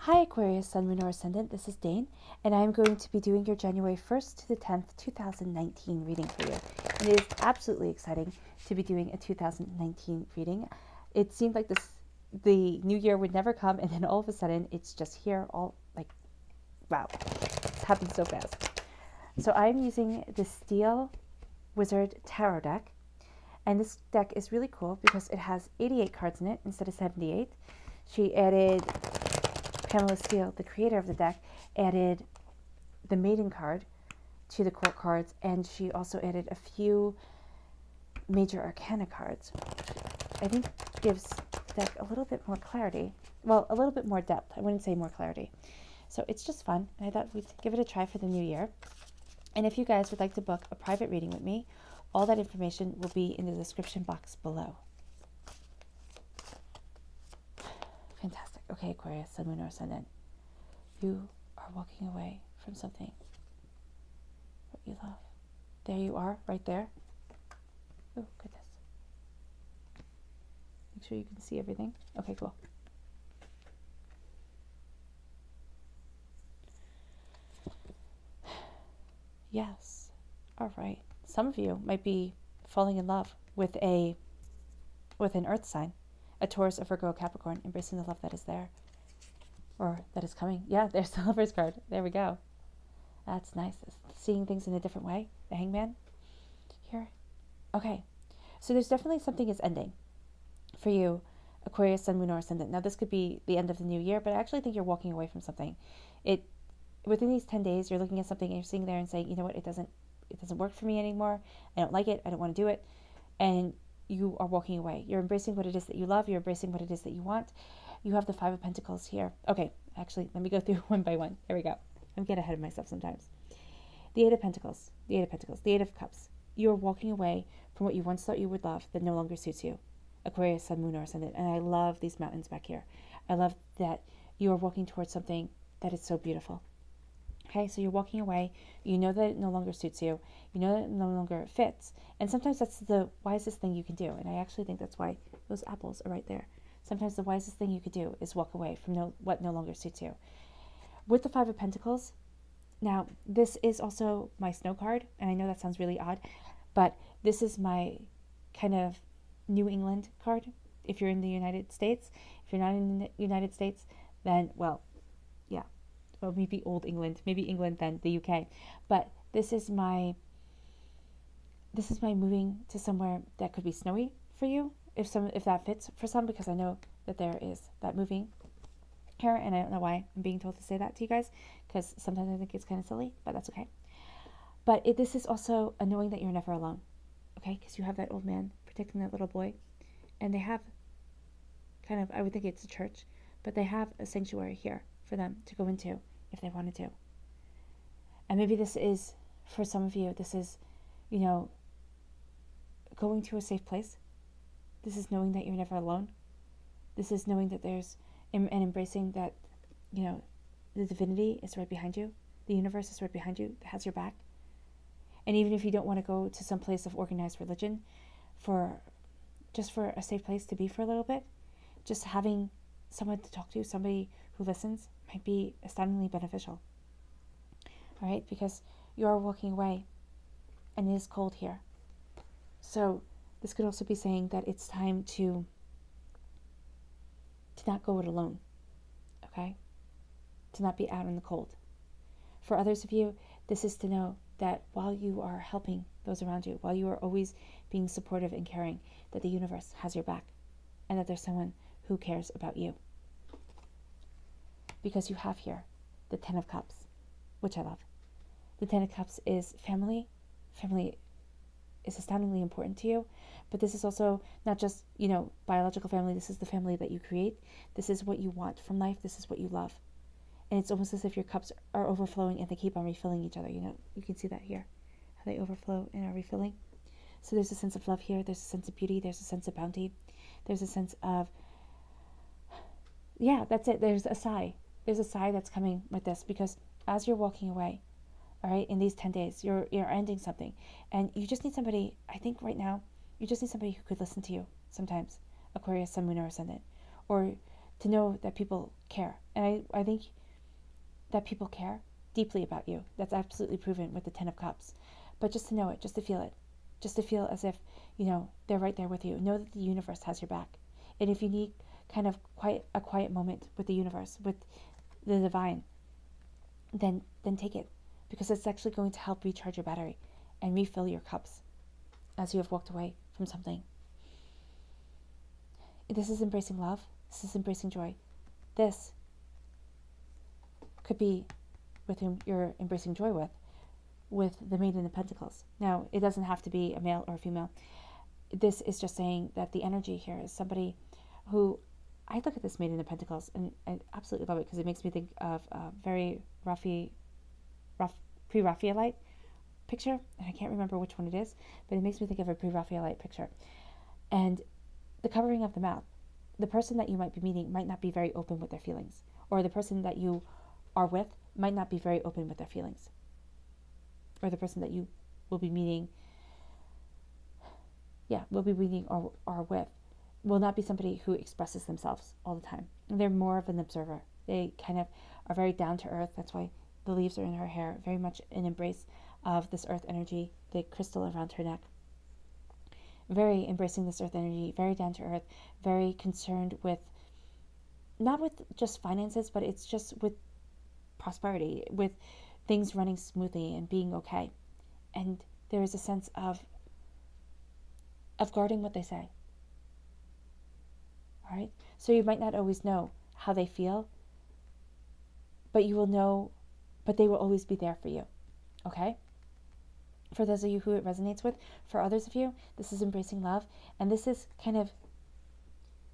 Hi Aquarius, Sun, Moon, or Ascendant. This is Dane, and I am going to be doing your January 1st to the 10th, 2019 reading for you. And it is absolutely exciting to be doing a 2019 reading. It seemed like the new year would never come, and then all of a sudden, it's just here, all like, wow, it's happened so fast. So I'm using the Steel Wizard Tarot deck, and this deck is really cool because it has 88 cards in it instead of 78. She added Pamela Steele, the creator of the deck, added the Maiden card to the court cards, and she also added a few major arcana cards. I think gives the deck a little bit more clarity. Well, a little bit more depth. I wouldn't say more clarity. So it's just fun, and I thought we'd give it a try for the new year. And if you guys would like to book a private reading with me, all that information will be in the description box below. Fantastic. Okay, Aquarius, Sun, Moon, or Ascendant. You are walking away from something that you love. There you are, right there. Oh, goodness. Make sure you can see everything. Okay, cool. Yes. All right. Some of you might be falling in love with an earth sign. A Taurus, a Virgo, a Capricorn, embracing the love that is there. Or that is coming. Yeah, there's the Lover's card. There we go. That's nice. Seeing things in a different way. The Hangman. Here. Okay. So there's definitely something is ending for you, Aquarius, Sun, Moon, or Ascendant. Now this could be the end of the new year, but I actually think you're walking away from something. Within these 10 days, you're looking at something and you're sitting there and saying, you know what, it doesn't work for me anymore. I don't like it. I don't want to do it. And you are walking away. You're embracing what it is that you love. You're embracing what it is that you want. You have the Five of Pentacles here. Okay, actually, let me go through one by one. There we go. I get ahead of myself sometimes. The Eight of Pentacles, the Eight of Pentacles, the Eight of Cups. You are walking away from what you once thought you would love that no longer suits you. Aquarius, Sun, Moon, or Ascendant. And I love these mountains back here. I love that you are walking towards something that is so beautiful. Okay, so you're walking away. You know that it no longer suits you. You know that it no longer fits. And sometimes that's the wisest thing you can do. And I actually think that's why those apples are right there. Sometimes the wisest thing you could do is walk away from what no longer suits you. With the Five of Pentacles, now this is also my snow card. And I know that sounds really odd, but this is my kind of New England card. If you're in the United States, if you're not in the United States, then, well, yeah. Well, maybe old England, maybe England then the UK. But this is my moving to somewhere that could be snowy for you, if that fits for some, because I know that there is that moving here, and I don't know why I'm being told to say that to you guys, because sometimes I think it's kind of silly, but that's okay. But this is also a knowing that you're never alone, okay? Because you have that old man protecting that little boy, and they have kind of, I would think it's a church, but they have a sanctuary here for them to go into if they wanted to. And maybe this is, for some of you, this is, you know, going to a safe place. This is knowing that you're never alone. This is knowing that there's, and embracing that, you know, the divinity is right behind you. The universe is right behind you, that has your back. And even if you don't want to go to some place of organized religion, just for a safe place to be for a little bit, just having someone to talk to, somebody who listens, might be astoundingly beneficial. All right, because you are walking away and it is cold here. So this could also be saying that it's time to not go it alone, okay? To not be out in the cold. For others of you, this is to know that while you are helping those around you, while you are always being supportive and caring, that the universe has your back and that there's someone who cares about you. Because you have here the Ten of Cups, which I love. The Ten of Cups is family. Family is astoundingly important to you, but this is also not just, you know, biological family. This is the family that you create. This is what you want from life. This is what you love. And it's almost as if your cups are overflowing and they keep on refilling each other. You know, you can see that here, how they overflow and are refilling. So there's a sense of love here. There's a sense of beauty. There's a sense of bounty. There's a sense of, yeah, that's it. There's a sigh. There's a sigh that's coming with this, because as you're walking away, all right, in these 10 days, you're ending something. And you just need somebody, I think right now, you just need somebody who could listen to you sometimes, Aquarius, Sun, Moon, or Ascendant. Or to know that people care. And I think that people care deeply about you. That's absolutely proven with the Ten of Cups. But just to know it, just to feel it, just to feel as if, they're right there with you. Know that the universe has your back. And if you need kind of a quiet moment with the universe, with the divine, then take it, because it's actually going to help recharge your battery and refill your cups as you have walked away from something. This is embracing love. This is embracing joy. This could be with whom you're embracing joy with the Maiden of Pentacles. Now, it doesn't have to be a male or a female. This is just saying that the energy here is somebody who, I look at this Maiden of Pentacles and I absolutely love it, because it makes me think of a very pre-Raphaelite picture, and I can't remember which one it is, but it makes me think of a pre-Raphaelite picture. And the covering of the mouth. The person that you might be meeting might not be very open with their feelings, or the person that you are with might not be very open with their feelings, or the person that you will be meeting, or are with, will not be somebody who expresses themselves all the time. They're more of an observer. They kind of are very down to earth. That's why the leaves are in her hair, very much an embrace of this earth energy, the crystal around her neck. Very embracing this earth energy, very down to earth, very concerned with, not with just finances, but it's just with prosperity, with things running smoothly and being okay. And there is a sense of guarding what they say. All right? So you might not always know how they feel, but you will know, but they will always be there for you. Okay? For those of you who it resonates with, for others of you, this is embracing love, and this is kind of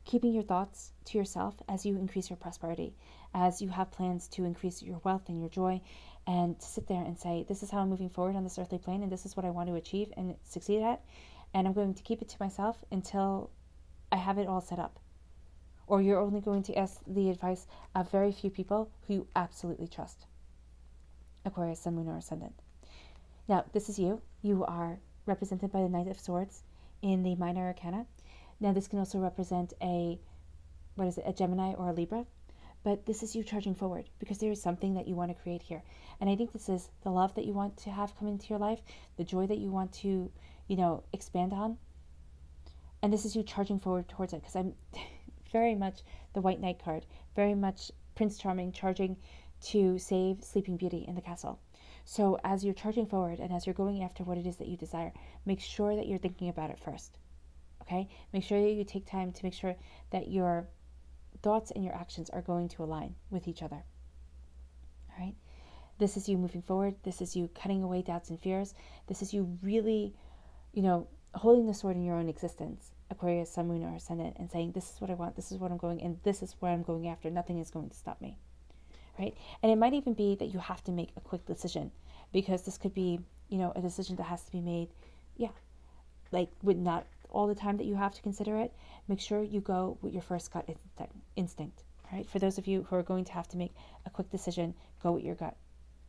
keeping your thoughts to yourself as you increase your prosperity, as you have plans to increase your wealth and your joy, and to sit there and say, this is how I'm moving forward on this earthly plane, and this is what I want to achieve and succeed at, and I'm going to keep it to myself until I have it all set up. Or you're only going to ask the advice of very few people who you absolutely trust. Aquarius, Sun, Moon, or Ascendant. Now, this is you. You are represented by the Knight of Swords in the Minor Arcana. Now, this can also represent a Gemini or a Libra. But this is you charging forward, because there is something that you want to create here. And I think this is the love that you want to have come into your life, the joy that you want to, expand on. And this is you charging forward towards it, because I'm very much the White Knight card, very much Prince Charming charging to save Sleeping Beauty in the castle. So as you're charging forward and as you're going after what it is that you desire, make sure that you're thinking about it first. Okay? Make sure that you take time to make sure that your thoughts and your actions are going to align with each other. All right? This is you moving forward. This is you cutting away doubts and fears. This is you really, holding the sword in your own existence, Aquarius, Sun, Moon, or Ascendant, and saying, this is what I want, this is what I'm going, and this is where I'm going after. Nothing is going to stop me. Right? And it might even be that you have to make a quick decision, because this could be, a decision that has to be made, with not all the time that you have to consider it. Make sure you go with your first gut instinct. Right? For those of you who are going to have to make a quick decision, go with your gut.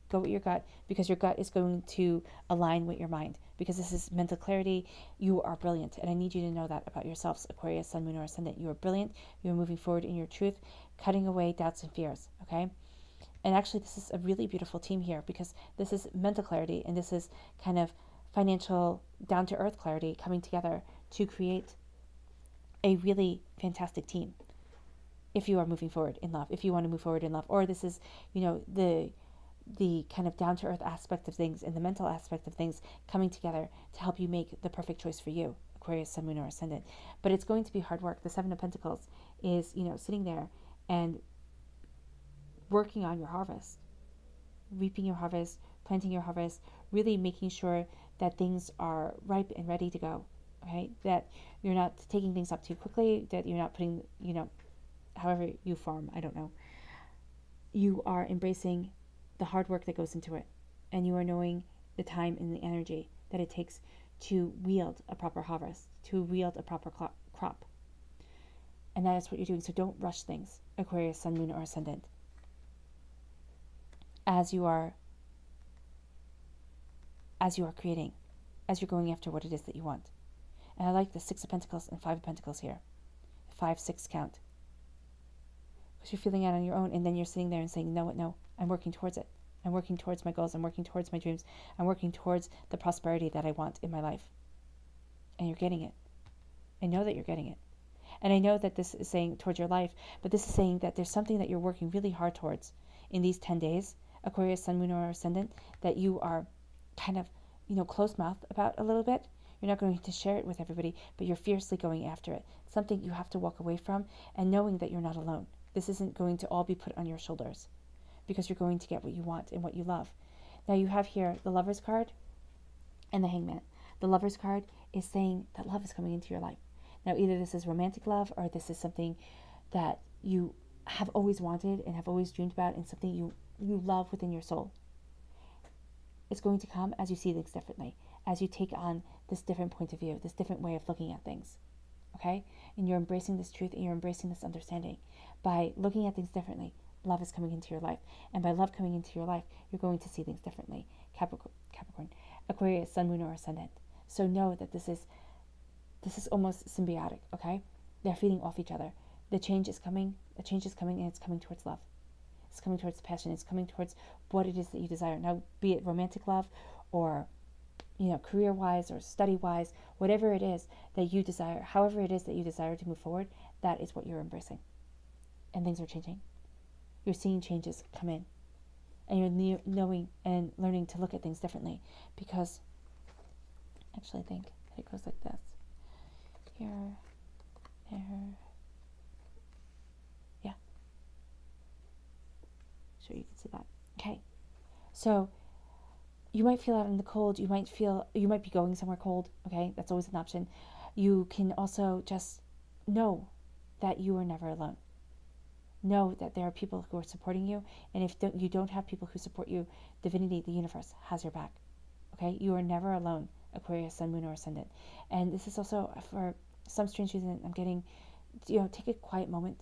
Go with your gut, because your gut is going to align with your mind, because this is mental clarity. You are brilliant, and I need you to know that about yourselves, Aquarius, Sun, Moon, or Ascendant. You are brilliant. You are moving forward in your truth, cutting away doubts and fears. Okay? And actually, this is a really beautiful team here, because this is mental clarity, and this is kind of financial, down-to-earth clarity coming together to create a really fantastic team. If you are moving forward in love, if you want to move forward in love, or this is, the kind of down-to-earth aspect of things and the mental aspect of things coming together to help you make the perfect choice for you, Aquarius, Sun, Moon, or Ascendant. But it's going to be hard work. The Seven of Pentacles is, sitting there and working on your harvest, reaping your harvest, planting your harvest, really making sure that things are ripe and ready to go, right? That you're not taking things up too quickly, that you're not putting, however you farm, I don't know. You are embracing the hard work that goes into it, and you are knowing the time and the energy that it takes to wield a proper harvest, to wield a proper crop. And that is what you're doing. So don't rush things, Aquarius, Sun, Moon, or Ascendant. As you are creating, as you're going after what it is that you want. And I like the Six of Pentacles and Five of Pentacles here. 5-6 count. because you're feeling it on your own, and then you're sitting there and saying, no, I'm working towards it. I'm working towards my goals. I'm working towards my dreams. I'm working towards the prosperity that I want in my life. And you're getting it. I know that you're getting it. And I know that this is saying towards your life, but this is saying that there's something that you're working really hard towards in these 10 days, Aquarius, Sun, Moon, or Ascendant, that you are kind of, closed-mouthed about a little bit. You're not going to share it with everybody, but you're fiercely going after it. Something you have to walk away from, and knowing that you're not alone. This isn't going to all be put on your shoulders, because you're going to get what you want and what you love. Now you have here the Lover's card and the Hangman. The Lover's card is saying that love is coming into your life. Now either this is romantic love, or this is something that you have always wanted and have always dreamed about, and something you love within your soul. It's going to come as you see things differently, as you take on this different point of view, this different way of looking at things. Okay? And you're embracing this truth, and you're embracing this understanding. By looking at things differently, love is coming into your life. And by love coming into your life, you're going to see things differently. Capricorn, Aquarius, Sun, Moon, or Ascendant. So know that this is almost symbiotic, okay? They're feeding off each other. The change is coming, and it's coming towards love. It's coming towards passion. It's coming towards what it is that you desire. Now, be it romantic love, or career-wise or study-wise, whatever it is that you desire, however it is that you desire to move forward, that is what you're embracing. And things are changing. You're seeing changes come in. And you're knowing and learning to look at things differently. Because, actually I think that it goes like this. Here, there, yeah. Sure, you can see that. Okay. So, you might feel out in the cold. You might be going somewhere cold. Okay, that's always an option. You can also just know that you are never alone. Know that there are people who are supporting you, and if you don't have people who support you, divinity, the universe, has your back. Okay, you are never alone, Aquarius, Sun, Moon, or Ascendant. And this is also, for some strange reason, I'm getting, take a quiet moment.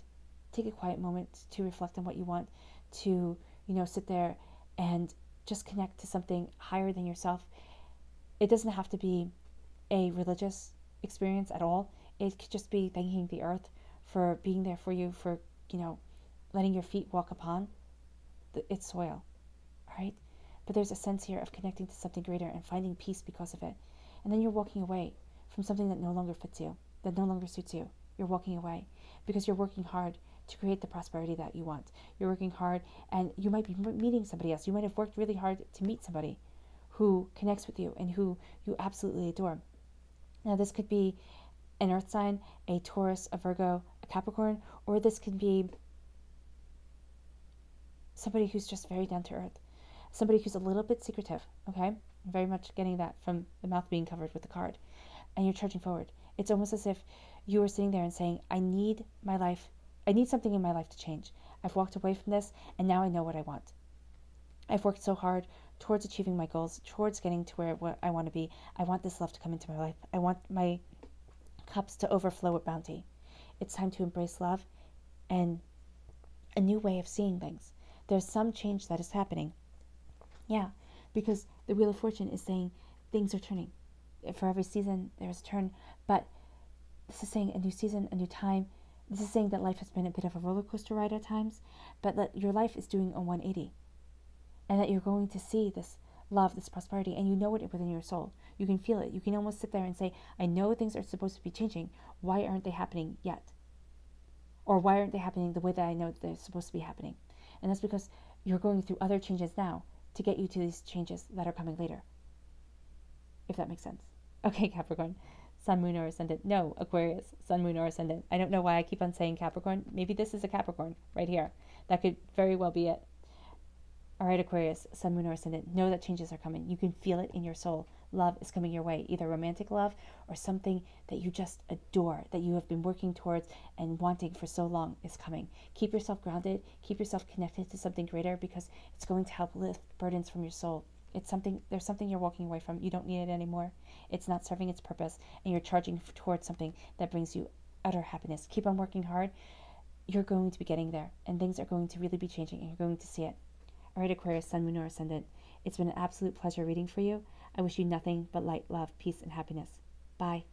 Take a quiet moment to reflect on what you want, to, sit there and just connect to something higher than yourself. It doesn't have to be a religious experience at all. It could just be thanking the earth for being there for you, for, letting your feet walk upon its soil, all right? But there's a sense here of connecting to something greater and finding peace because of it. And then you're walking away from something that no longer fits you, that no longer suits you. You're walking away because you're working hard to create the prosperity that you want. You're working hard, and you might be meeting somebody else. You might have worked really hard to meet somebody who connects with you and who you absolutely adore. Now, this could be an earth sign, a Taurus, a Virgo, a Capricorn, or this could be somebody who's just very down to earth, somebody who's a little bit secretive, okay? I'm very much getting that from the mouth being covered with the card. And you're charging forward. It's almost as if you were sitting there and saying, I need something in my life to change. I've walked away from this, and now I know what I want. I've worked so hard towards achieving my goals, towards getting to where I want to be. I want this love to come into my life. I want my cups to overflow with bounty. It's time to embrace love and a new way of seeing things. There's some change that is happening. Yeah, because the Wheel of Fortune is saying things are turning. For every season, there's a turn. But this is saying a new season, a new time. This is saying that life has been a bit of a roller coaster ride at times, but that your life is doing a 180. And that you're going to see this love, this prosperity, and you know it within your soul. You can feel it. You can almost sit there and say, I know things are supposed to be changing. Why aren't they happening yet? Or why aren't they happening the way that I know that they're supposed to be happening? And that's because you're going through other changes now to get you to these changes that are coming later. If that makes sense. Okay, Capricorn, Sun, Moon, or Ascendant. No, Aquarius, Sun, Moon, or Ascendant. I don't know why I keep on saying Capricorn. Maybe this is a Capricorn right here. That could very well be it. All right, Aquarius, Sun, Moon, or Ascendant. Know that changes are coming. You can feel it in your soul. Love is coming your way, either romantic love or something that you just adore, that you have been working towards and wanting for so long is coming. Keep yourself grounded. Keep yourself connected to something greater, because it's going to help lift burdens from your soul. There's something you're walking away from. You don't need it anymore. It's not serving its purpose, and you're charging towards something that brings you utter happiness. Keep on working hard. You're going to be getting there, and things are going to really be changing, and you're going to see it. All right, Aquarius, Sun, Moon, or Ascendant. It's been an absolute pleasure reading for you. I wish you nothing but light, love, peace, and happiness. Bye.